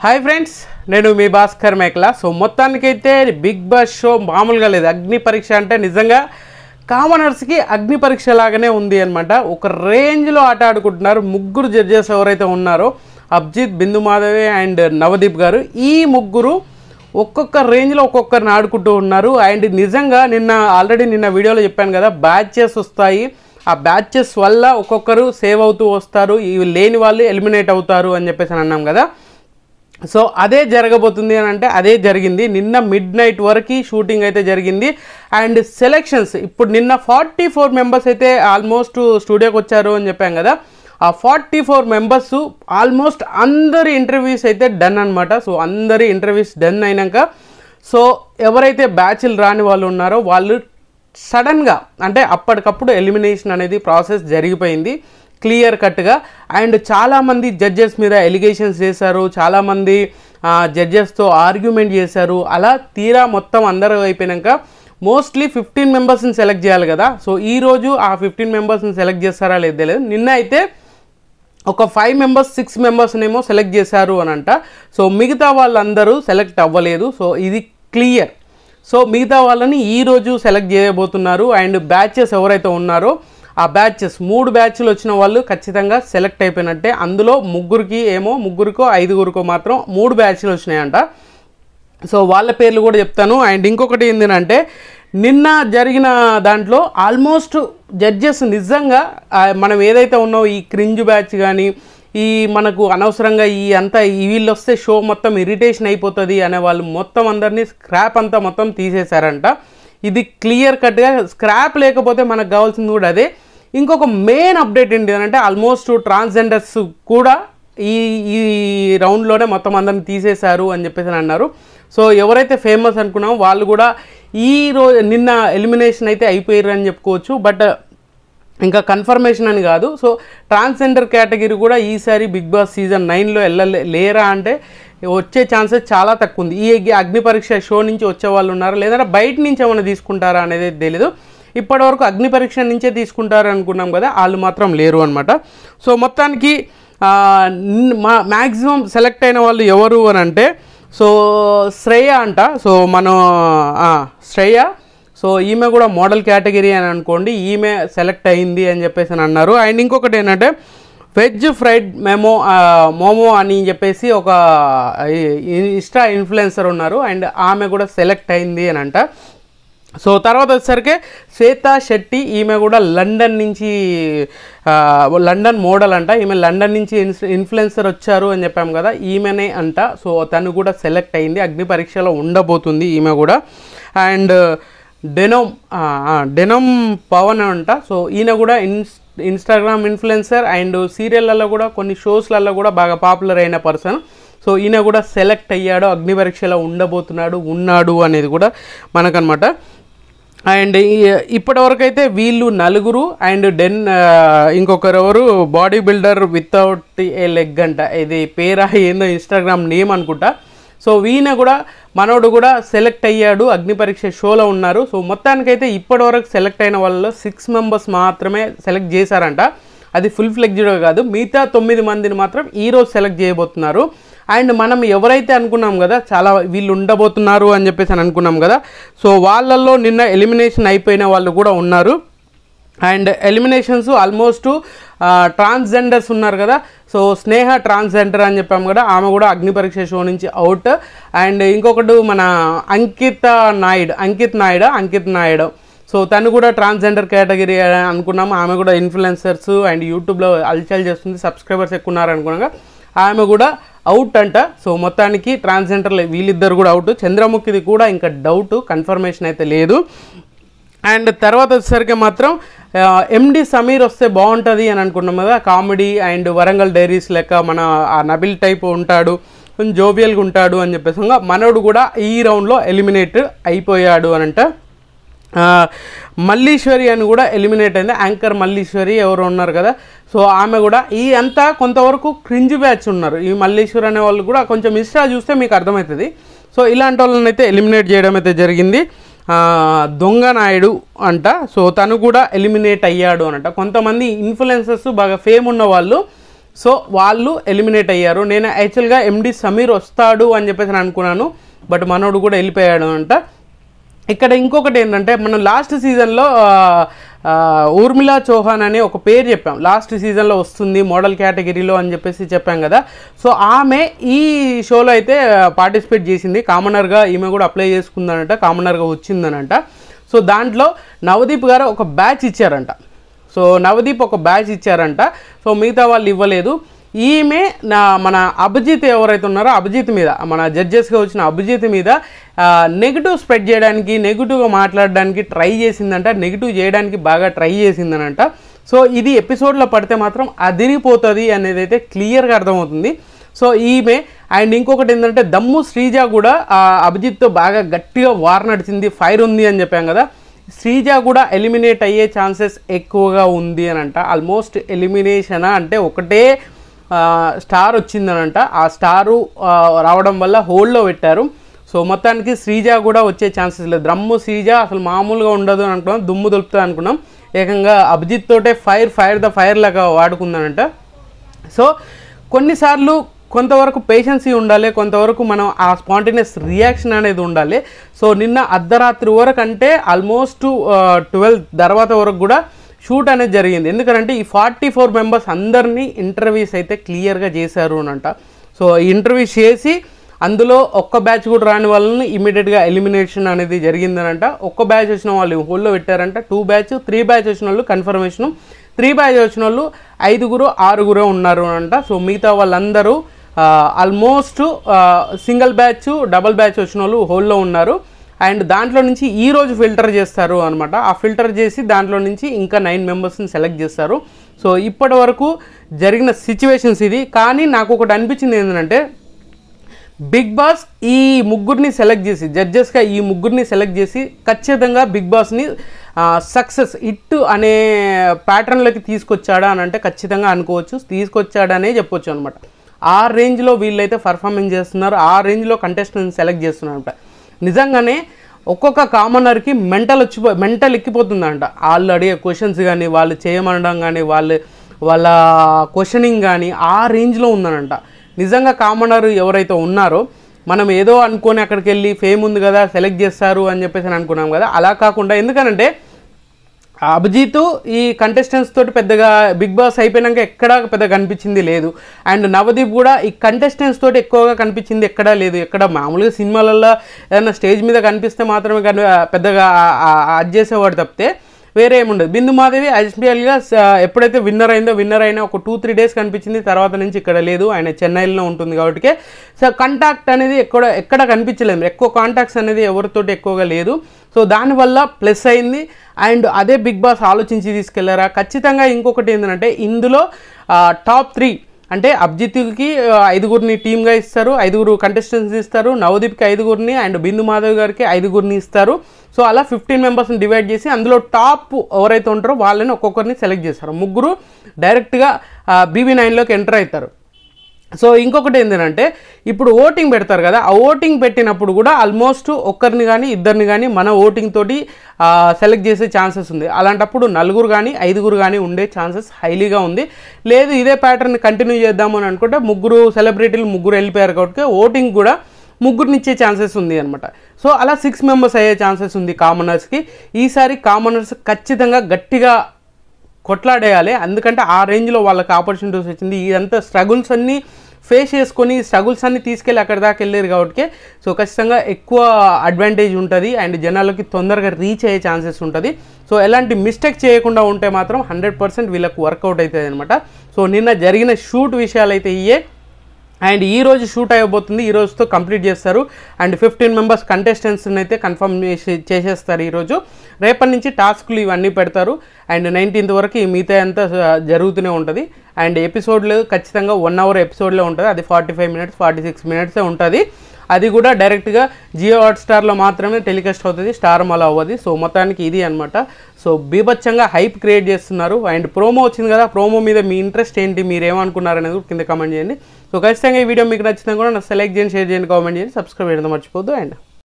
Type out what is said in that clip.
Hi friends, నేను మీ భాస్కర్ మేకల. So మొత్తానికైతే బిగ్ బాస్ షో మామూలుగా లేదు. అగ్ని పరీక్ష అంటే నిజంగా కామనర్స్కి అగ్ని పరీక్ష లాగానే ఉంది అనమాట. ఒక రేంజ్లో ఆట ఆడుకుంటున్నారు. ముగ్గురు జడ్జెస్ ఎవరైతే ఉన్నారో అభిజిత్, బిందు మాధవి అండ్ నవదీప్ గారు, ఈ ముగ్గురు ఒక్కొక్క రేంజ్లో ఒక్కొక్కరిని ఆడుకుంటూ ఉన్నారు. అండ్ నిజంగా నిన్న వీడియోలో చెప్పాను కదా, బ్యాచెస్ వస్తాయి. ఆ బ్యాచెస్ వల్ల ఒక్కొక్కరు సేవ్ అవుతూ వస్తారు, ఇవి లేని వాళ్ళు ఎలిమినేట్ అవుతారు అని చెప్పేసి అన్నాం కదా. సో అదే జరగబోతుంది అని అంటే అదే జరిగింది. నిన్న మిడ్ నైట్ వరకు షూటింగ్ అయితే జరిగింది. అండ్ సెలెక్షన్స్ ఇప్పుడు నిన్న 44 మెంబర్స్ అయితే ఆల్మోస్ట్ స్టూడియోకి వచ్చారు అని చెప్పాం కదా. ఆ 44 మెంబర్స్ ఆల్మోస్ట్ అందరి ఇంటర్వ్యూస్ అయితే డన్ అనమాట. సో అందరి ఇంటర్వ్యూస్ డన్ అయినాక సో ఎవరైతే బ్యాచ్లు రాని వాళ్ళు ఉన్నారో వాళ్ళు సడన్గా అంటే అప్పటికప్పుడు ఎలిమినేషన్ అనేది ప్రాసెస్ జరిగిపోయింది క్లియర్ కట్గా. అండ్ చాలామంది జడ్జెస్ మీద ఎలిగేషన్స్ చేశారు, చాలామంది జడ్జెస్తో ఆర్గ్యుమెంట్ చేశారు. అలా తీరా మొత్తం అందరూ అయిపోయాక మోస్ట్లీ 15 మెంబర్స్ని సెలెక్ట్ చేయాలి కదా. సో ఈరోజు ఆ 15 మెంబర్స్ని సెలెక్ట్ చేస్తారా లేదు తెలియదు. నిన్న అయితే ఒక 5 మెంబర్స్ 6 మెంబర్స్నేమో సెలెక్ట్ చేశారు అని అంట. సో మిగతా వాళ్ళందరూ సెలెక్ట్ అవ్వలేదు. సో ఇది క్లియర్. సో మిగతా వాళ్ళని ఈరోజు సెలెక్ట్ చేయబోతున్నారు. అండ్ బ్యాచెస్ ఎవరైతే ఉన్నారో ఆ బ్యాచెస్ 3 బ్యాచ్లు వచ్చిన వాళ్ళు ఖచ్చితంగా సెలెక్ట్ అయిపోయినట్టే. అందులో ముగ్గురికో 5గురికో మాత్రం 3 బ్యాచ్లు వచ్చినాయంట. సో వాళ్ళ పేర్లు కూడా చెప్తాను. అండ్ ఇంకొకటి ఏంటంటే నిన్న జరిగిన దాంట్లో ఆల్మోస్ట్ జడ్జెస్ నిజంగా మనం ఏదైతే ఉన్నామో ఈ క్రింజ్ బ్యాచ్ కానీ ఈ మనకు అనవసరంగా ఈ అంతా వీళ్ళు వస్తే షో మొత్తం ఇరిటేషన్ అయిపోతుంది అనే వాళ్ళు మొత్తం అందరినీ స్క్రాప్ అంతా మొత్తం తీసేశారంట. ఇది క్లియర్ కట్గా స్క్రాప్ లేకపోతే మనకు కావాల్సింది కూడా అదే. ఇంకొక మెయిన్ అప్డేట్ ఏంటి అంటే ఆల్మోస్ట్ ట్రాన్స్జెండర్స్ కూడా ఈ రౌండ్లోనే మొత్తం అందరిని తీసేశారు అని చెప్పేసి అన్నారు. సో ఎవరైతే ఫేమస్ అనుకున్నామో వాళ్ళు కూడా నిన్న ఎలిమినేషన్ అయితే అయిపోయారు అని చెప్పుకోవచ్చు. బట్ ఇంకా కన్ఫర్మేషన్ అని కాదు. సో ట్రాన్స్జెండర్ కేటగిరీ కూడా ఈసారి బిగ్ బాస్ సీజన్ 9లో లేరా అంటే వచ్చే ఛాన్సెస్ చాలా తక్కువ ఉంది. ఈ అగ్ని పరీక్ష షో నుంచి వచ్చే వాళ్ళు ఉన్నారా లేదంటే బయట నుంచి ఏమైనా తీసుకుంటారా అనేది తెలీదు. ఇప్పటివరకు అగ్ని పరీక్ష నుంచే తీసుకుంటారు అనుకున్నాం కదా, వాళ్ళు మాత్రం లేరు అనమాట. సో మొత్తానికి మ్యాక్సిమం సెలెక్ట్ అయిన వాళ్ళు ఎవరు అని అంటే సో శ్రేయ అంట. సో శ్రేయ సో ఈమె కూడా మోడల్ కేటగిరీ అని అనుకోండి, ఈమె సెలెక్ట్ అయింది అని చెప్పేసి అని అన్నారు. అండ్ ఇంకొకటి ఏంటంటే వెజ్ ఫ్రైడ్ మోమో అని చెప్పేసి ఒక ఇన్స్టా ఇన్ఫ్లుయెన్సర్ ఉన్నారు. అండ్ ఆమె కూడా సెలెక్ట్ అయింది అని అంట. సో తర్వాత వచ్చేసరికి శ్వేత శెట్టి, ఈమె కూడా లండన్ మోడల్ అంట. ఈమె లండన్ నుంచి ఇన్ఫ్లుయెన్సర్ వచ్చారు అని చెప్పాము కదా, ఈమెనే అంట. సో తను కూడా సెలెక్ట్ అయింది, అగ్ని పరీక్షలో ఉండబోతుంది ఈమె కూడా. అండ్ డెనమ్ పవన్ అంట. సో ఈయన కూడా ఇన్స్టాగ్రామ్ ఇన్ఫ్లుయెన్సర్ అండ్ సీరియళ్ళల్లో కూడా కొన్ని షోస్లలో కూడా బాగా పాపులర్ అయిన పర్సన్. సో ఈయన కూడా సెలెక్ట్ అయ్యాడు, అగ్ని పరీక్షలో ఉన్నాడు అనేది కూడా మనకనమాట. అండ్ ఇప్పటివరకు అయితే వీళ్ళు 4 అండ్ ఇంకొకరు ఎవరు body builder without a leg అంట. ఇది పేరా ఏందో ఇన్స్టాగ్రామ్ నేమ్ అనుకుంటా. సో ఈయన కూడా మనోడు కూడా సెలెక్ట్ అయ్యాడు, అగ్ని పరీక్ష షోలో ఉన్నారు. సో మొత్తానికైతే ఇప్పటివరకు సెలెక్ట్ అయిన వాళ్ళలో 6 మెంబర్స్ మాత్రమే సెలెక్ట్ చేశారంట. అది ఫుల్ ఫ్లెక్జ్డ్గా కాదు, మిగతా 9 మందిని మాత్రం ఈరోజు సెలెక్ట్ చేయబోతున్నారు. అండ్ మనం ఎవరైతే అనుకున్నాం కదా చాలా వీళ్ళు ఉండబోతున్నారు అని చెప్పేసి అనుకున్నాం కదా, సో వాళ్ళల్లో నిన్న ఎలిమినేషన్ అయిపోయిన వాళ్ళు కూడా ఉన్నారు. అండ్ ఎలిమినేషన్స్ ఆల్మోస్ట్ ట్రాన్స్జెండర్స్ ఉన్నారు కదా. సో స్నేహ ట్రాన్స్జెండర్ అని చెప్పాము కదా, ఆమె కూడా అగ్ని పరీక్ష షో నుంచి అవుట్. అండ్ ఇంకొకటి మన అంకిత్ నాయుడు. సో తను కూడా ట్రాన్స్జెండర్ కేటగిరీ అనుకున్నాము. ఆమె కూడా ఇన్ఫ్లుయెన్సర్స్ అండ్ యూట్యూబ్లో అల్చల్ చేస్తుంది, సబ్స్క్రైబర్స్ ఎక్కువ ఉన్నారు అనుకున్నాగా, ఆమె కూడా అవుట్ అంట. సో మొత్తానికి ట్రాన్స్జెండర్లు వీళ్ళిద్దరు కూడా అవుట్. చంద్రముఖిది కూడా ఇంకా డౌట్, కన్ఫర్మేషన్ అయితే లేదు. అండ్ తర్వాత వచ్చేసరికి మాత్రం ఎండి సమీర్ వస్తే బాగుంటుంది అని అనుకున్నాం కదా, కామెడీ అండ్ వరంగల్ డైరీస్ లెక్క మన ఆ నబిల్ టైప్ ఉంటాడు, కొంచెం జోవియల్గా ఉంటాడు అని చెప్పేసి మనోడు కూడా ఈ రౌండ్లో ఎలిమినేట్ అయిపోయాడు అని అంట. మల్లీశ్వరి అని కూడా ఎలిమినేట్ అయింది. యాంకర్ మల్లీశ్వరి ఎవరు ఉన్నారు కదా, సో ఆమె కూడా ఈ అంతా కొంతవరకు క్రింజ్ బ్యాచ్ ఉన్నారు. ఈ మల్లీశ్వరి అనే వాళ్ళు కూడా కొంచెం ఇన్స్టా చూస్తే మీకు అర్థమవుతుంది. సో ఇలాంటి వాళ్ళని అయితే ఎలిమినేట్ చేయడం అయితే జరిగింది. దొంగ నాయుడు అంట. సో తను కూడా ఎలిమినేట్ అయ్యాడు అనంట. కొంతమంది ఇన్ఫ్లుయెన్సర్స్ బాగా ఫేమ్ ఉన్న వాళ్ళు సో వాళ్ళు ఎలిమినేట్ అయ్యారు. నేను యాక్చువల్గా ఎండి సమీర్ వస్తాడు అని చెప్పేసి అనుకున్నాను, బట్ మనోడు కూడా వెళ్ళిపోయాడు అంట. ఇక్కడ ఇంకొకటి ఏంటంటే, మనం లాస్ట్ సీజన్లో ఊర్మిళా చౌహాన్ అనే ఒక పేరు చెప్పాం, లాస్ట్ సీజన్లో వస్తుంది మోడల్ కేటగిరీలో అని చెప్పేసి చెప్పాం కదా. సో ఆమె ఈ షోలో అయితే పార్టిసిపేట్ చేసింది, కామనర్గా ఈమె కూడా అప్లై చేసుకుందనంట, కామనర్గా వచ్చిందనంట. సో దాంట్లో నవదీప్ గారు ఒక బ్యాచ్ ఇచ్చారంట. సో నవదీప్ ఒక బ్యాచ్ ఇచ్చారంట, సో మిగతా వాళ్ళు ఇవ్వలేదు. ఈమె మన అభిజిత్ ఎవరైతే ఉన్నారో అభిజిత్ మీద, మన జడ్జెస్గా వచ్చిన అభిజిత్ మీద నెగిటివ్ స్ప్రెడ్ చేయడానికి, నెగిటివ్గా మాట్లాడడానికి ట్రై చేసిందంట, నెగిటివ్ చేయడానికి బాగా ట్రై చేసిందనంట. సో ఇది ఎపిసోడ్లో పడితే మాత్రం అదిరిపోతుంది అనేది అయితే క్లియర్గా అర్థమవుతుంది. సో ఈమె అండ్ ఇంకొకటి ఏంటంటే, దమ్ము శ్రీజ కూడా అభిజిత్తో బాగా గట్టిగా వార్ నడిచింది, ఫైర్ ఉంది అని చెప్పాం కదా. శ్రీజ కూడా ఎలిమినేట్ అయ్యే ఛాన్సెస్ ఎక్కువగా ఉంది అని అంట. ఆల్మోస్ట్ ఎలిమినేషనా అంటే ఒకటే స్టార్ వచ్చిందనంట, ఆ స్టారు రావడం వల్ల హోల్డ్లో పెట్టారు. సో మొత్తానికి శ్రీజ కూడా వచ్చే ఛాన్సెస్ లేదు. దమ్ము శ్రీజ అసలు మామూలుగా ఉండదు అని అనుకున్నాం, దుమ్ము దులుపుతుంది అనుకున్నాం, ఏకంగా అభిజిత్ తోటే ఫైర్ ద ఫైర్ లాగా వాడుకుందనంట. సో కొన్నిసార్లు కొంతవరకు పేషెన్సీ ఉండాలి, కొంతవరకు మనం ఆ స్పాంటేనియస్ రియాక్షన్ అనేది ఉండాలి. సో నిన్న అర్ధరాత్రి వరకు అంటే ఆల్మోస్ట్ 12 తర్వాత వరకు కూడా షూట్ అనేది జరిగింది. ఎందుకంటే ఈ 44 మెంబర్స్ అందరినీ ఇంటర్వ్యూస్ అయితే క్లియర్గా చేశారు అనంట. సో ఈ ఇంటర్వ్యూస్ చేసి అందులో ఒక్క బ్యాచ్ కూడా రాని వాళ్ళని ఇమీడియట్గా ఎలిమినేషన్ అనేది జరిగిందనంట. ఒక్క బ్యాచ్ వచ్చిన వాళ్ళు హోల్డ్లో పెట్టారంట, 2 బ్యాచ్ 3 బ్యాచ్ వచ్చిన వాళ్ళు కన్ఫర్మేషను, 3 బ్యాచ్ వచ్చిన వాళ్ళు 5-6 ఉన్నారు అంట. సో మిగతా వాళ్ళందరూ almost single batch double batch వచ్చిన వాళ్ళు హోల్డ్లో ఉన్నారు. అండ్ దాంట్లో నుంచి ఈరోజు ఫిల్టర్ చేస్తారు అనమాట. ఆ ఫిల్టర్ చేసి దాంట్లో నుంచి ఇంకా 9 మెంబర్స్ని సెలెక్ట్ చేస్తారు. సో ఇప్పటి వరకు జరిగిన సిచ్యువేషన్స్ ఇది. కానీ నాకు ఒకటి అనిపించింది ఏంటంటే, బిగ్ బాస్ ఈ ముగ్గురిని సెలెక్ట్ చేసి, జడ్జెస్గా ఈ ముగ్గురిని సెలెక్ట్ చేసి ఖచ్చితంగా బిగ్ బాస్ని సక్సెస్ హిట్ అనే ప్యాటర్న్లోకి తీసుకొచ్చాడా అని అంటే ఖచ్చితంగా అనుకోవచ్చు, తీసుకొచ్చాడనే చెప్పొచ్చు అనమాట. ఆ రేంజ్లో వీళ్ళైతే పర్ఫార్మెన్స్ చేస్తున్నారు, ఆ రేంజ్లో కంటెస్టెంట్ని సెలెక్ట్ చేస్తున్నారు అనమాట. నిజంగానే ఒక్కొక్క కామనర్కి మెంటల్ ఎక్కిపోతుందంట. వాళ్ళు అడిగే క్వశ్చన్స్ కానీ, వాళ్ళు చేయమనడం కానీ, వాళ్ళ క్వశ్చనింగ్ కానీ ఆ రేంజ్లో ఉందనంట. నిజంగా కామనర్ ఎవరైతే ఉన్నారో, మనం ఏదో అనుకొని అక్కడికి వెళ్ళి ఫేమ్ ఉంది కదా సెలెక్ట్ చేస్తారు అని చెప్పేసి అనుకున్నాం కదా, అలా కాకుండా, ఎందుకనంటే అభిజిత్ ఈ కంటెస్టెంట్స్ తోటి పెద్దగా బిగ్ బాస్ అయిపోయినాక ఎక్కడా పెద్దగా కనిపించింది లేదు. అండ్ నవదీప్ కూడా ఈ కంటెస్టెంట్స్ తోటి ఎక్కువగా కనిపించింది ఎక్కడా లేదు. ఎక్కడ మామూలుగా సినిమాలలో ఏదైనా స్టేజ్ మీద కనిపిస్తే మాత్రమే కానీ పెద్దగా అది చేసేవాడు తప్పితే వేరే ఏముండదు. బిందు మాధవి ఐఎస్పీఎల్గా ఎప్పుడైతే విన్నర్ అయినా ఒక 2-3 డేస్ కనిపించింది, తర్వాత నుంచి ఇక్కడ లేదు. ఆయన చెన్నైలో ఉంటుంది కాబట్టి సో కాంటాక్ట్ అనేది ఎక్కడ కనిపించలేదు, ఎక్కువ కాంటాక్ట్స్ అనేది ఎవరితోటి ఎక్కువగా లేదు. సో దానివల్ల ప్లస్ అయింది. అండ్ అదే బిగ్ బాస్ ఆలోచించి తీసుకెళ్లారా ఖచ్చితంగా. ఇంకొకటి ఏంటంటే, ఇందులో టాప్ 3 అంటే అభిజిత్కి 5గురిని టీమ్గా ఇస్తారు, 5 కంటెస్టెంట్స్ ఇస్తారు, నవదీప్కి 5గురిని అండ్ బిందు మాధవ్ గారికి 5గురిని ఇస్తారు. సో అలా 15 మెంబర్స్ని డివైడ్ చేసి అందులో టాప్ ఎవరైతే ఉంటారో వాళ్ళని ఒక్కొక్కరిని సెలెక్ట్ చేస్తారు. 3 డైరెక్ట్గా BB9లోకి ఎంటర్ అవుతారు. సో ఇంకొకటి ఏంటంటే, ఇప్పుడు ఓటింగ్ పెడతారు కదా, ఆ ఓటింగ్ పెట్టినప్పుడు కూడా ఆల్మోస్ట్ ఒక్కరిని కానీ ఇద్దరిని కానీ మన ఓటింగ్ తోటి సెలెక్ట్ చేసే ఛాన్సెస్ ఉంది. అలాంటప్పుడు 4 కానీ 5 కానీ ఉండే ఛాన్సెస్ హైలీగా ఉంది. లేదు ఇదే ప్యాటర్న్ కంటిన్యూ చేద్దామని అనుకుంటే 3 సెలబ్రిటీలు 3 వెళ్ళిపోయారు కాబట్టి ఓటింగ్ కూడా 3 ఇచ్చే ఛాన్సెస్ ఉంది అనమాట. సో అలా 6 మెంబర్స్ అయ్యే ఛాన్సెస్ ఉంది కామనర్స్కి. ఈసారి కామనర్స్ ఖచ్చితంగా గట్టిగా కొట్లాడేయాలి, ఎందుకంటే ఆ రేంజ్లో వాళ్ళకి ఆపర్చునిటీస్ వచ్చింది. ఇదంతా స్ట్రగుల్స్ అన్నీ ఫేస్ చేసుకొని స్ట్రగుల్స్ అన్నీ తీసుకెళ్ళి అక్కడి దాకా వెళ్ళారు కాబట్టి సో ఖచ్చితంగా ఎక్కువ అడ్వాంటేజ్ ఉంటుంది అండ్ జనాలకి తొందరగా రీచ్ అయ్యే ఛాన్సెస్ ఉంటుంది. సో ఎలాంటి మిస్టేక్ చేయకుండా ఉంటే మాత్రం 100% వీళ్ళకు వర్కౌట్ అవుతుంది అనమాట. సో నిన్న జరిగిన షూట్ విషయాలు అయితే ఇయే. అండ్ ఈరోజు షూట్ అయిపోతుంది, ఈ రోజుతో కంప్లీట్ చేస్తారు. అండ్ 15 మెంబర్స్ కంటెస్టెంట్స్ని అయితే కన్ఫర్మ్ చేసేస్తారు ఈరోజు. రేపటి నుంచి టాస్క్లు ఇవన్నీ పెడతారు. అండ్ 19th వరకు ఈ మిగతా అంతా జరుగుతూనే ఉంటుంది. అండ్ ఎపిసోడ్లు ఖచ్చితంగా 1 hour ఎపిసోడ్లో ఉంటుంది, అది 45 minutes 46 minutes ఉంటుంది. అది కూడా డైరెక్ట్గా జియో హాట్స్టార్లో మాత్రమే టెలికాస్ట్ అవుతుంది, స్టార్ మాలో అవ్వదు. సో మొత్తానికి ఇది అనమాట. సో బీభత్సంగా హైప్ క్రియేట్ చేస్తున్నారు. అండ్ ప్రోమో వచ్చింది కదా, ప్రోమో మీద మీ ఇంట్రెస్ట్ ఏంటి, మీరు ఏమనుకున్నారు అనేది కింద కామెంట్ చేయండి. సో ఖచ్చితంగా ఈ వీడియో మీకు నచ్చినా కూడా నాకు సెలెక్ట్ చేయండి, షేర్ చేయండి, కామెంట్ చేయండి, సబ్స్క్రైబ్ చేయడం మర్చిపోద్దు. అండ్